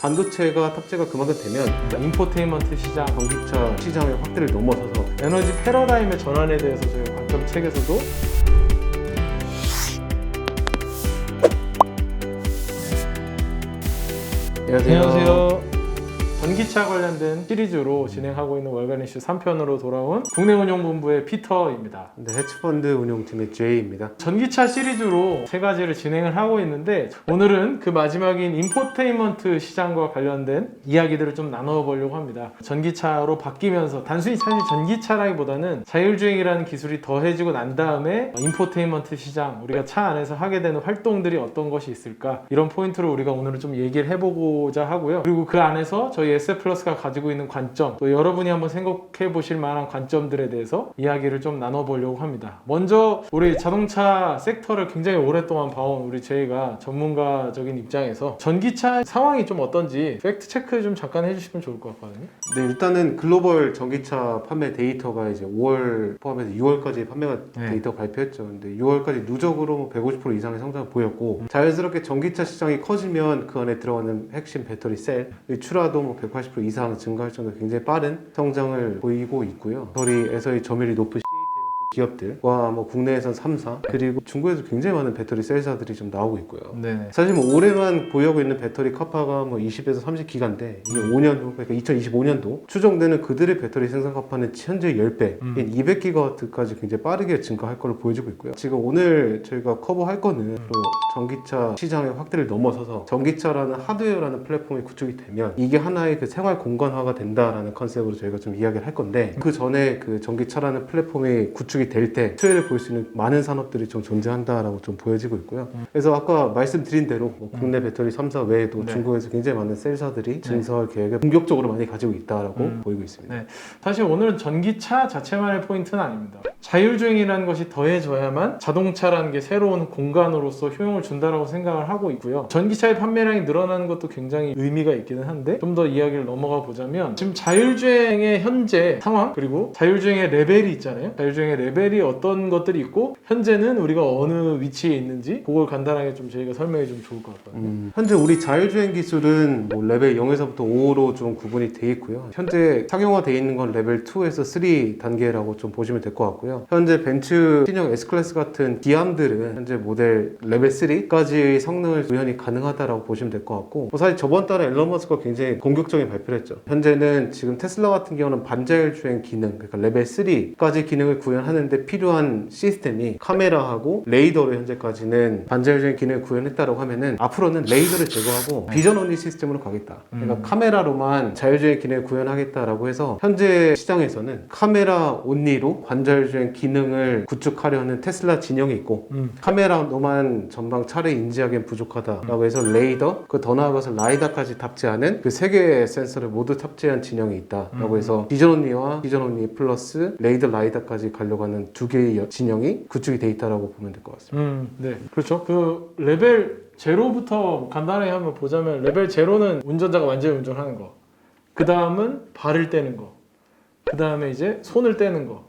반도체가 탑재가 그만큼 되면 인포테인먼트 시장, 전기차 시장의 확대를 넘어서서 에너지 패러다임의 전환에 대해서 저희 관점 책에서도 안녕하세요. 전기차 관련된 시리즈로 진행하고 있는 월간 이슈 3편으로 돌아온 국내운용본부의 피터입니다. 네, 헤지펀드 운용팀의 제이입니다. 전기차 시리즈로 세 가지를 진행을 하고 있는데 오늘은 그 마지막인 인포테인먼트 시장과 관련된 이야기들을 좀 나눠보려고 합니다. 전기차로 바뀌면서 단순히 사실 전기차라기보다는 자율주행이라는 기술이 더해지고 난 다음에 인포테인먼트 시장, 우리가 차 안에서 하게 되는 활동들이 어떤 것이 있을까, 이런 포인트를 우리가 오늘은 좀 얘기를 해보고자 하고요. 그리고 그 안에서 저희 SF플러스가 가지고 있는 관점, 또 여러분이 한번 생각해 보실 만한 관점들에 대해서 이야기를 좀 나눠보려고 합니다. 먼저 우리 자동차 섹터를 굉장히 오랫동안 봐온 우리 제이가 전문가적인 입장에서 전기차 상황이 좀 어떤지 팩트 체크 좀 잠깐 해주시면 좋을 것 같거든요. 네, 일단은 글로벌 전기차 판매 데이터가 이제 5월 포함해서 6월까지 판매가 데이터 발표했죠. 근데 6월까지 누적으로 150% 이상의 성장을 보였고, 자연스럽게 전기차 시장이 커지면 그 안에 들어가는 핵심 배터리 셀의 출하도 180% 이상 증가할 정도로 굉장히 빠른 성장을 보이고 있고요. 배터리에서의 점유율이 높은 기업들과 국내에선 3사, 그리고 중국에서 굉장히 많은 배터리 셀사들이 좀 나오고 있고요. 네네. 사실 올해만 보유하고 있는 배터리 카파가 20에서 30기가인데 이게 5년 후, 그러니까 2025년도 추정되는 그들의 배터리 생산 카파는 현재 10배인 200기가와트까지 굉장히 빠르게 증가할 걸로 보여지고 있고요. 지금 오늘 저희가 커버할 거는 또 전기차 시장의 확대를 넘어서서 전기차라는 하드웨어라는 플랫폼이 구축이 되면 이게 하나의 그 생활 공간화가 된다라는 컨셉으로 저희가 좀 이야기를 할 건데, 그 전에 그 전기차라는 플랫폼이 구축이 될 때 수혜를 볼 수 있는 많은 산업들이 좀 존재한다라고 좀 보여지고 있고요. 그래서 아까 말씀드린 대로 국내 배터리 3사 외에도 중국에서 굉장히 많은 셀사들이 증설 계획을 본격적으로 많이 가지고 있다라고 보이고 있습니다. 네. 사실 오늘은 전기차 자체만의 포인트는 아닙니다. 자율주행이라는 것이 더해져야만 자동차라는 게 새로운 공간으로서 효용을 준다라고 생각을 하고 있고요. 전기차의 판매량이 늘어나는 것도 굉장히 의미가 있기는 한데, 좀 더 이야기를 넘어가 보자면 지금 자율주행의 현재 상황, 그리고 자율주행의 레벨이 있잖아요. 자율주행의 레벨이 어떤 것들이 있고 현재는 우리가 어느 위치에 있는지, 그걸 간단하게 좀 저희가 설명해 주면 좋을 것 같거든요. 현재 우리 자율주행 기술은 레벨 0에서부터 5로 좀 구분이 되어 있고요. 현재 상용화되어 있는 건 레벨 2에서 3 단계라고 좀 보시면 될 것 같고요. 현재 벤츠 신형 S클래스 같은 기암들은 현재 모델 레벨 3까지의 성능을 구현이 가능하다라고 보시면 될 것 같고, 사실 저번 달에 앨런 머스크가 굉장히 공격적인 발표를 했죠. 현재는 지금 테슬라 같은 경우는 반자율주행 기능, 그러니까 레벨 3까지 기능을 구현하는데 필요한 시스템이 카메라하고 레이더로 현재까지는 반자율주행 기능을 구현했다고 하면은, 앞으로는 레이더를 제거하고 비전 온리 시스템으로 가겠다. 그러니까 카메라로만 자율주행 기능을 구현하겠다라고 해서 현재 시장에서는 카메라 온리로 반자율주행 기능을 구축하려는 테슬라 진영이 있고, 카메라로만 전방 차를 인지하기엔 부족하다라고 해서 레이더, 그 더 나아가서 라이다까지 탑재하는 그 세 개의 센서를 모두 탑재한 진영이 있다라고 해서 비전 온리와 비전 온리 플러스 레이더 라이다까지 가려고 하는 두 개의 진영이 구축이 돼 있다라고 보면 될 것 같습니다. 네, 그렇죠. 그 레벨 제로부터 간단하게 한번 보자면, 레벨 제로는 운전자가 완전히 운전하는 거, 그 다음은 발을 떼는 거, 그 다음에 이제 손을 떼는 거,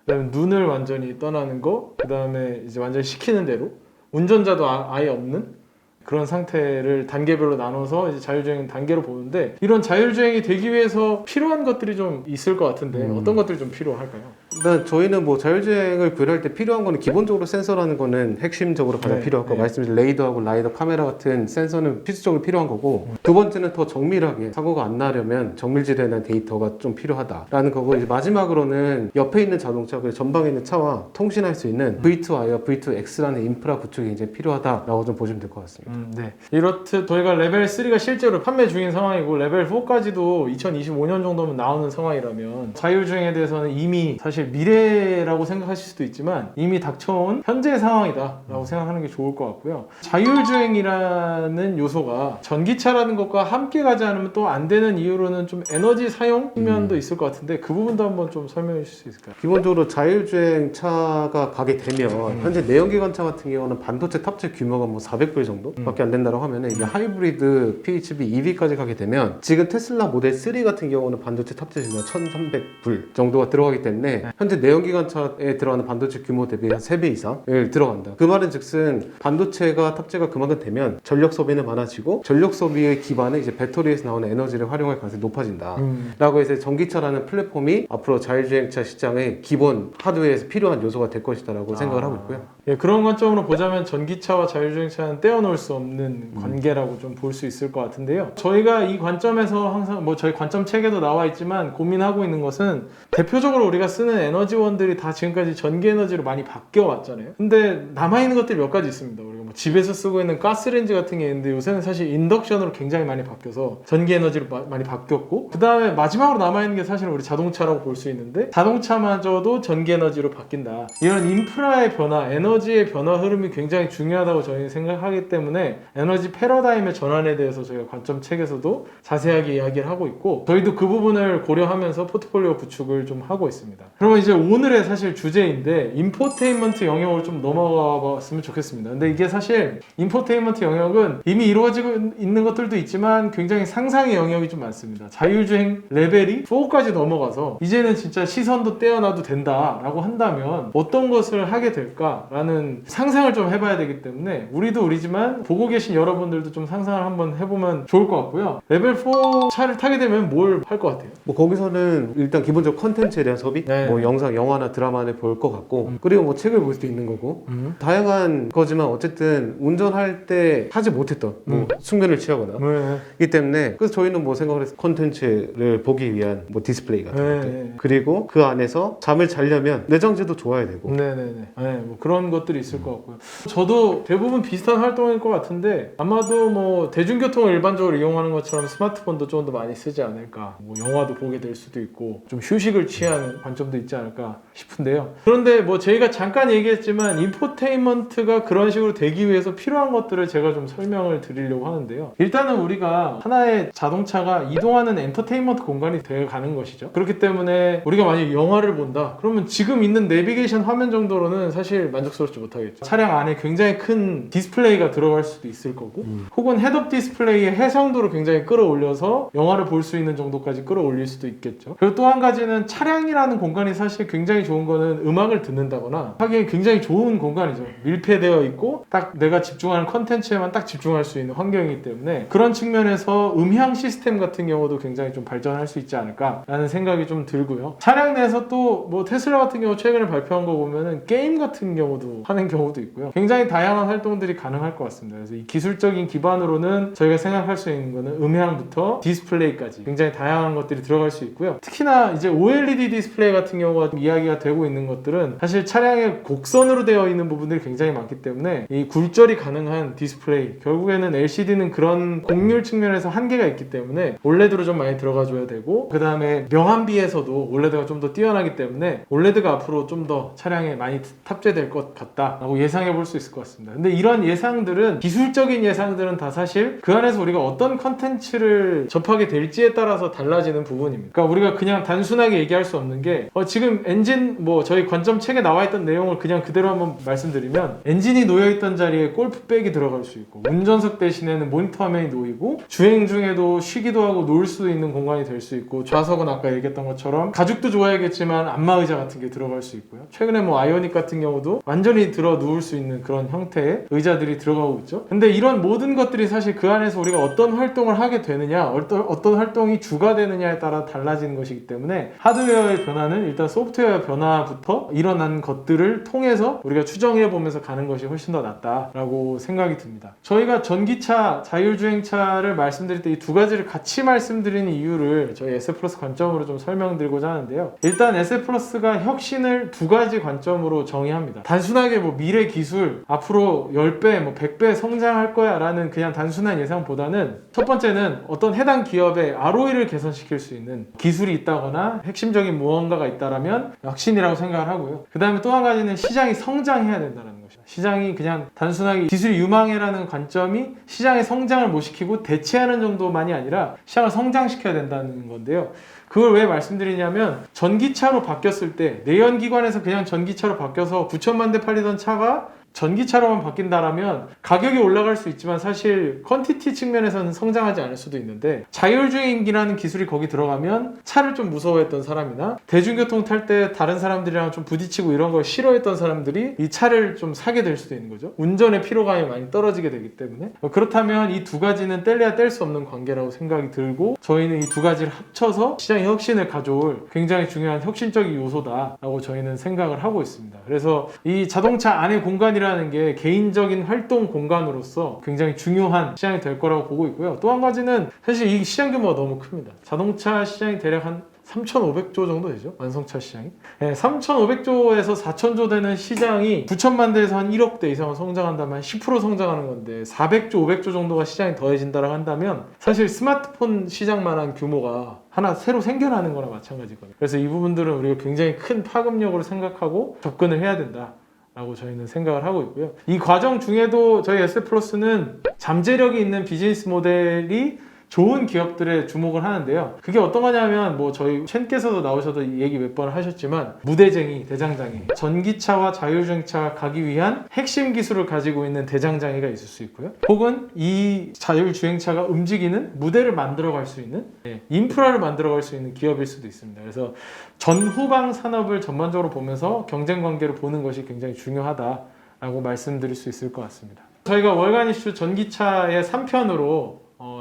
그 다음에 눈을 완전히 떠나는 거, 그 다음에 이제 완전히 시키는 대로 운전자도 아예 없는 그런 상태를 단계별로 나눠서 이제 자율주행 단계로 보는데, 이런 자율주행이 되기 위해서 필요한 것들이 좀 있을 것 같은데 어떤 것들이 좀 필요할까요? 일단 저희는 자율주행을 구현할 때 필요한 거는 기본적으로 센서라는 거는 핵심적으로 가장 필요하고, 말씀드린 레이더하고 라이더, 카메라 같은 센서는 필수적으로 필요한 거고, 두 번째는 더 정밀하게 사고가 안 나려면 정밀질에 대한 데이터가 좀 필요하다라는 거고, 이제 마지막으로는 옆에 있는 자동차, 그리고 전방에 있는 차와 통신할 수 있는 V2I와 V2X라는 인프라 구축이 이제 필요하다라고 좀 보시면 될 것 같습니다. 네. 이렇듯 저희가 레벨 3가 실제로 판매 중인 상황이고, 레벨 4까지도 2025년 정도면 나오는 상황이라면, 자율주행에 대해서는 이미 사실 미래라고 생각하실 수도 있지만 이미 닥쳐온 현재 상황이다라고 생각하는 게 좋을 것 같고요. 자율주행이라는 요소가 전기차라는 것과 함께 가지 않으면 또 안 되는 이유로는 좀 에너지 사용 측면도 있을 것 같은데, 그 부분도 한번 좀 설명해 주실 수 있을까요? 기본적으로 자율주행 차가 가게 되면 현재 내연기관차 같은 경우는 반도체 탑재 규모가 400불 정도 밖에 안 된다고 하면, 이게 하이브리드 PHEV EV까지 가게 되면 지금 테슬라 모델 3 같은 경우는 반도체 탑재 규모가 1300불 정도가 들어가기 때문에 현재 내연기관차에 들어가는 반도체 규모 대비 한 3배 이상을 들어간다. 그 말은 즉슨 반도체가 탑재가 그만큼 되면 전력 소비는 많아지고 전력 소비의 기반에 이제 배터리에서 나오는 에너지를 활용할 가능성이 높아진다. 라고 해서 전기차라는 플랫폼이 앞으로 자율주행차 시장의 기본 하드웨어에서 필요한 요소가 될 것이다 라고 생각을 하고 있고요. 예, 그런 관점으로 보자면 전기차와 자율주행차는 떼어놓을 수 없는 관계라고 좀 볼 수 있을 것 같은데요. 저희가 이 관점에서 항상 뭐 저희 관점 책에도 나와 있지만 고민하고 있는 것은 대표적으로 우리가 쓰는 에너지원들이 다 지금까지 전기 에너지로 많이 바뀌어 왔잖아요. 근데 남아있는 것들이 몇 가지 있습니다. 우리가 뭐 집에서 쓰고 있는 가스레인지 같은 게 있는데 요새는 사실 인덕션으로 굉장히 많이 바뀌어서 전기 에너지로 많이 바뀌었고, 그 다음에 마지막으로 남아있는 게 사실 우리 자동차라고 볼 수 있는데 자동차마저도 전기 에너지로 바뀐다. 이런 인프라의 변화, 에너지의 변화 흐름이 굉장히 중요하다고 저희는 생각하기 때문에 에너지 패러다임의 전환에 대해서 저희가 관점 책에서도 자세하게 이야기를 하고 있고, 저희도 그 부분을 고려하면서 포트폴리오 구축을 좀 하고 있습니다. 그러면 이제 오늘의 사실 주제인데 인포테인먼트 영역으로 좀 넘어가 봤으면 좋겠습니다. 근데 이게 사실 인포테인먼트 영역은 이미 이루어지고 있는 것들도 있지만 굉장히 상상의 영역이 좀 많습니다. 자율주행 레벨이 4까지 넘어가서 이제는 진짜 시선도 떼어놔도 된다라고 한다면 어떤 것을 하게 될까라는 상상을 좀 해봐야 되기 때문에 우리도 우리지만 보고 계신 여러분들도 좀 상상을 한번 해보면 좋을 것 같고요. 레벨 4 차를 타게 되면 뭘 할 것 같아요? 뭐 거기서는 일단 기본적으로 컨텐츠에 대한 소비, 네. 뭐 영상, 영화나 드라마를 볼 것 같고, 그리고 뭐 책을 볼 수도 있는 거고, 다양한 거지만 어쨌든 운전할 때 하지 못했던 뭐 숙면을 취하거나 이기 때문에, 그래서 저희는 뭐 생각을 해서 컨텐츠를 보기 위한 뭐 디스플레이 같은 것들, 그리고 그 안에서 잠을 자려면 내장재도 좋아야 되고. 네네네. 네, 뭐 그런 것들이 있을 것 같고요. 저도 대부분 비슷한 활동일 것 같은데 아마도 뭐 대중교통을 일반적으로 이용하는 것처럼 스마트폰도 좀 더 많이 쓰지 않을까. 뭐 영화도 보게 될 수도 있고 좀 휴식을 취하는 관점도 있지 않을까 싶은데요. 그런데 뭐 저희가 잠깐 얘기했지만 인포테인먼트가 그런 식으로 되기 위해서 필요한 것들을 제가 좀 설명을 드리려고 하는데요. 일단은 우리가 하나의 자동차가 이동하는 엔터테인먼트 공간이 되어 가는 것이죠. 그렇기 때문에 우리가 만약에 영화를 본다 그러면 지금 있는 내비게이션 화면 정도로는 사실 만족스럽지 못하겠죠. 차량 안에 굉장히 큰 디스플레이가 들어갈 수도 있을 거고, 혹은 헤드업 디스플레이의 해상도를 굉장히 끌어올려서 영화를 볼 수 있는 정도까지 끌어올릴 수도 있겠죠. 그리고 또 한 가지는 차량이라는 공간이 사실 굉장히 좋은 거는 음악을 듣는다거나 하기에 굉장히 좋은 공간이죠. 밀폐되어 있고 딱 내가 집중하는 컨텐츠에만 딱 집중할 수 있는 환경이기 때문에 그런 측면에서 음향 시스템 같은 경우도 굉장히 좀 발전할 수 있지 않을까라는 생각이 좀 들고요. 차량 내에서 또 뭐 테슬라 같은 경우 최근에 발표한 거 보면은 게임 같은 경우도 하는 경우도 있고요. 굉장히 다양한 활동들이 가능할 것 같습니다. 그래서 이 기술적인 기반으로는 저희가 생각할 수 있는 거는 음향부터 디스플레이까지 굉장히 다양한 것들이 들어갈 수 있고요. 특히나 이제 OLED 디스플레이 같은 경우가 이야기가 되고 있는 것들은 사실 차량의 곡선으로 되어 있는 부분들이 굉장히 많기 때문에 이 굴절이 가능한 디스플레이, 결국에는 LCD는 그런 곡률 측면에서 한계가 있기 때문에 OLED로 좀 많이 들어가 줘야 되고, 그 다음에 명암비에서도 OLED가 좀 더 뛰어나기 때문에 OLED가 앞으로 좀 더 차량에 많이 탑재될 것 같다라고 예상해 볼 수 있을 것 같습니다. 근데 이런 예상들은, 기술적인 예상들은 다 사실 그 안에서 우리가 어떤 컨텐츠를 접하게 될지에 따라서 달라지는 부분입니다. 그러니까 우리가 그냥 단순하게 얘기할 수 없는 게 지금 엔진, 뭐 저희 관점 책에 나와 있던 내용을 그냥 그대로 한번 말씀드리면, 엔진이 놓여있던 자리에 골프백이 들어갈 수 있고, 운전석 대신에는 모니터 화면이 놓이고, 주행 중에도 쉬기도 하고 놀 수도 있는 공간이 될 수 있고, 좌석은 아까 얘기했던 것처럼 가죽도 좋아야겠지만 안마의자 같은 게 들어갈 수 있고요. 최근에 뭐 아이오닉 같은 경우도 완전히 들어 누울 수 있는 그런 형태의 의자들이 들어가고 있죠. 근데 이런 모든 것들이 사실 그 안에서 우리가 어떤 활동을 하게 되느냐, 어떤 활동이 주가 되느냐에 따라 달라지는 것이기 때문에 하드웨어의 변화는 일단 소프트웨어 변화부터 일어난 것들을 통해서 우리가 추정해 보면서 가는 것이 훨씬 더 낫다라고 생각이 듭니다. 저희가 전기차, 자율주행차를 말씀드릴 때 이 두 가지를 같이 말씀드리는 이유를 저희 SF+ 관점으로 좀 설명드리고자 하는데요. 일단 SF+가 혁신을 두 가지 관점으로 정의합니다. 단순하게 뭐 미래 기술 앞으로 10배, 뭐 100배 성장할 거야 라는 그냥 단순한 예상보다는, 첫 번째는 어떤 해당 기업의 ROE를 개선시킬 수 있는 기술이 있다거나 핵심적인 무언가가 있다라면 혁신이라고 생각을 하고요. 그 다음에 또 한 가지는 시장이 성장해야 된다는 것이죠. 시장이 그냥 단순하게 기술이 유망해라는 관점이 시장의 성장을 못 시키고 대체하는 정도만이 아니라 시장을 성장시켜야 된다는 건데요. 그걸 왜 말씀드리냐면, 전기차로 바뀌었을 때 내연기관에서 그냥 전기차로 바뀌어서 9천만 대 팔리던 차가 전기차로만 바뀐다라면 가격이 올라갈 수 있지만 사실 퀀티티 측면에서는 성장하지 않을 수도 있는데, 자율주행이라는 기술이 거기 들어가면 차를 좀 무서워했던 사람이나 대중교통 탈 때 다른 사람들이랑 좀 부딪히고 이런 걸 싫어했던 사람들이 이 차를 좀 사게 될 수도 있는 거죠. 운전의 피로감이 많이 떨어지게 되기 때문에. 그렇다면 이 두 가지는 뗄래야 뗄 수 없는 관계라고 생각이 들고, 저희는 이 두 가지를 합쳐서 시장의 혁신을 가져올 굉장히 중요한 혁신적인 요소다라고 저희는 생각을 하고 있습니다. 그래서 이 자동차 안의 공간이라는 게 개인적인 활동 공간으로서 굉장히 중요한 시장이 될 거라고 보고 있고요. 또 한 가지는 사실 이 시장 규모가 너무 큽니다. 자동차 시장이 대략 한 3,500조 정도 되죠? 완성차 시장이. 네, 3,500조에서 4,000조 되는 시장이 9천만 대에서 한 1억 대 이상을 성장한다면 10% 성장하는 건데, 400조, 500조 정도가 시장이 더해진다고 한다면 사실 스마트폰 시장만한 규모가 하나 새로 생겨나는 거나 마찬가지거든요. 그래서 이 부분들은 우리가 굉장히 큰 파급력으로 생각하고 접근을 해야 된다 라고 저희는 생각을 하고 있고요. 이 과정 중에도 저희 SF플러스는 잠재력이 있는 비즈니스 모델이 좋은 기업들에 주목을 하는데요. 그게 어떤 거냐면, 뭐 저희 첸께서도 나오셔도 이 얘기 몇 번 하셨지만, 무대쟁이, 대장장이, 전기차와 자율주행차가 가기 위한 핵심 기술을 가지고 있는 대장장이가 있을 수 있고요. 혹은 이 자율주행차가 움직이는 무대를 만들어갈 수 있는, 인프라를 만들어갈 수 있는 기업일 수도 있습니다. 그래서 전후방 산업을 전반적으로 보면서 경쟁 관계를 보는 것이 굉장히 중요하다라고 말씀드릴 수 있을 것 같습니다. 저희가 월간 이슈 전기차의 3편으로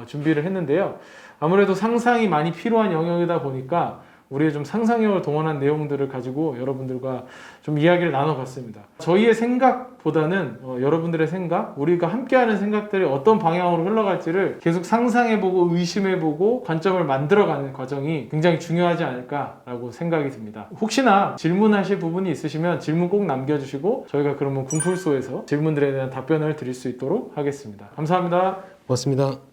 준비를 했는데요. 아무래도 상상이 많이 필요한 영역이다 보니까 우리의 좀 상상력을 동원한 내용들을 가지고 여러분들과 좀 이야기를 나눠봤습니다. 저희의 생각보다는 여러분들의 생각, 우리가 함께하는 생각들이 어떤 방향으로 흘러갈지를 계속 상상해보고 의심해보고 관점을 만들어가는 과정이 굉장히 중요하지 않을까라고 생각이 듭니다. 혹시나 질문하실 부분이 있으시면 질문 꼭 남겨주시고, 저희가 그러면 궁풀소에서 질문들에 대한 답변을 드릴 수 있도록 하겠습니다. 감사합니다. 고맙습니다.